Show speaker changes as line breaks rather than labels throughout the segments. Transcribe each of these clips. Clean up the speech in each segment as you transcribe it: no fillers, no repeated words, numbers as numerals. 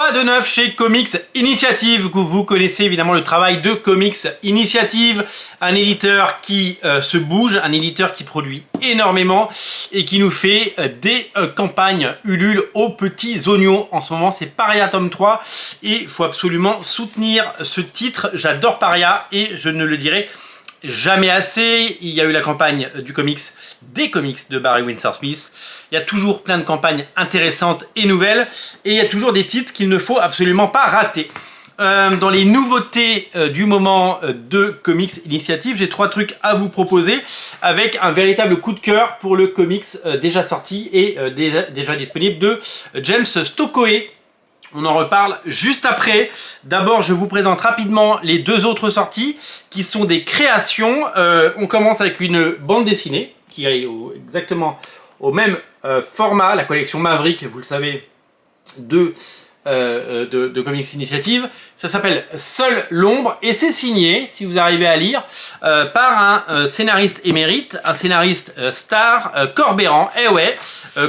Pas de neuf chez Comics Initiative. Vous connaissez évidemment le travail de Comics Initiative, un éditeur qui se bouge, un éditeur qui produit énormément et qui nous fait des campagnes Ulule aux petits oignons. En ce moment, c'est Paria tome 3 et il faut absolument soutenir ce titre. J'adore Paria et je ne le dirai jamais assez. Il y a eu la campagne du comics, des comics de Barry Windsor Smith. Il y a toujours plein de campagnes intéressantes et nouvelles. Et il y a toujours des titres qu'il ne faut absolument pas rater. Dans les nouveautés du moment de Comics Initiative, j'ai 3 trucs à vous proposer avec un véritable coup de cœur pour le comics déjà sorti et déjà disponible de James Stokoe. On en reparle juste après. D'abord, je vous présente rapidement les 2 autres sorties qui sont des créations. On commence avec une bande dessinée qui est exactement au même format, la collection Maverick, vous le savez, de Comics Initiative. Ça s'appelle Seule l'ombre et c'est signé, si vous arrivez à lire, par un scénariste émérite, un scénariste star, Corbéran, eh ouais,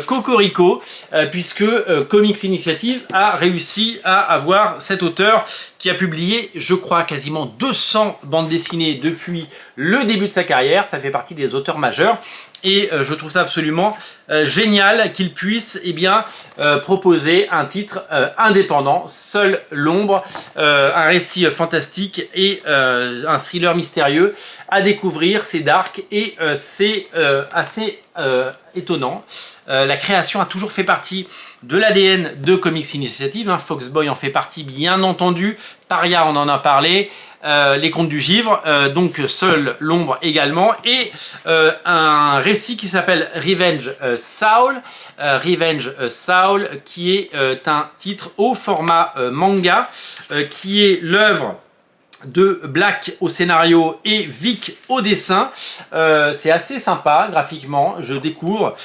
Cocorico, puisque Comics Initiative a réussi à avoir cet auteur qui a publié, je crois, quasiment 200 bandes dessinées depuis le début de sa carrière. Ça fait partie des auteurs majeurs. Et je trouve ça absolument génial qu'il puisse proposer un titre indépendant, Seule l'ombre, un récit fantastique et un thriller mystérieux à découvrir. C'est dark et c'est assez étonnant. La création a toujours fait partie de l'ADN de Comics Initiative. Foxboy en fait partie, bien entendu. Paria, on en a parlé. Les Contes du Givre, donc Seule l'ombre également, et un récit qui s'appelle Revenge Saul, qui est un titre au format manga, qui est l'œuvre de Black au scénario et Vic au dessin. C'est assez sympa graphiquement, je découvre.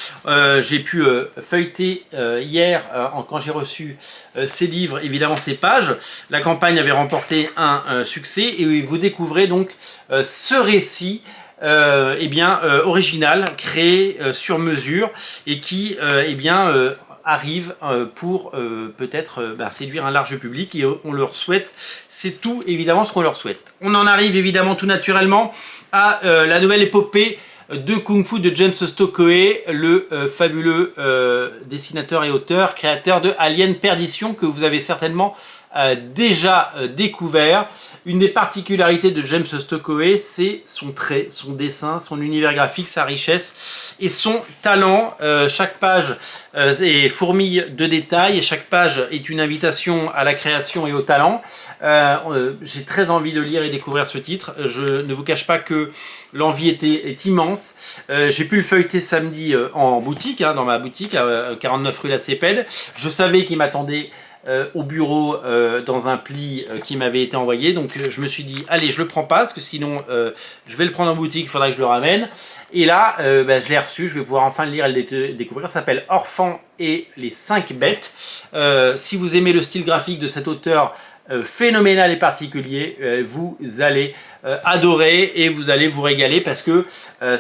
J'ai pu feuilleter hier quand j'ai reçu ces livres, évidemment ces pages. La campagne avait remporté un succès et vous découvrez donc ce récit original, créé sur mesure et qui arrive pour peut-être séduire un large public et on leur souhaite, c'est tout évidemment ce qu'on leur souhaite. On en arrive évidemment tout naturellement à la nouvelle épopée de Kung Fu de James Stokoe, le fabuleux dessinateur et auteur, créateur de Alien Perdition que vous avez certainement déjà découvert. Une des particularités de James Stokoe, c'est son trait, son dessin, son univers graphique, sa richesse et son talent. Chaque page est fourmille de détails et chaque page est une invitation à la création et au talent. J'ai très envie de lire et découvrir ce titre. Je ne vous cache pas que l'envie est immense. J'ai pu le feuilleter samedi en boutique, dans ma boutique à 49 rue La Cépède. Je savais qu'il m'attendait au bureau dans un pli qui m'avait été envoyé, donc je me suis dit allez, je le prends pas parce que sinon je vais le prendre en boutique, il faudra que je le ramène. Et là je l'ai reçu, je vais pouvoir enfin le lire et le découvrir. Ça s'appelle Orphan et les 5 bêtes. Si vous aimez le style graphique de cet auteur phénoménal et particulier, vous allez adorer et vous allez vous régaler parce que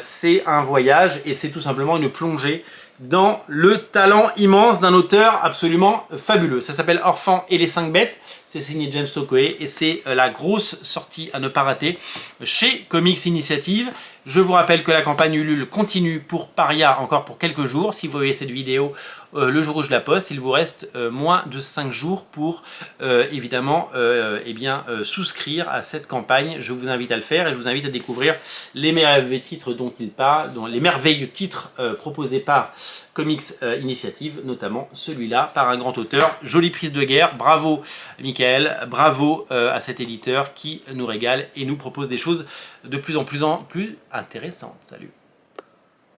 c'est un voyage et c'est tout simplement une plongée dans le talent immense d'un auteur absolument fabuleux. Ça s'appelle Orphan et les 5 bêtes, c'est signé James Stokoe et c'est la grosse sortie à ne pas rater chez Comics Initiative. Je vous rappelle que la campagne Ulule continue pour Paria encore pour quelques jours. Si vous voyez cette vidéo le jour où je la poste, il vous reste moins de 5 jours pour souscrire à cette campagne. Je vous invite à le faire et je vous invite à découvrir les merveilleux titres dont il parle, les merveilleux titres proposés par Comics Initiative, notamment celui-là par un grand auteur. Jolie prise de guerre, bravo Michael, bravo à cet éditeur qui nous régale et nous propose des choses de plus en plus intéressantes. Salut.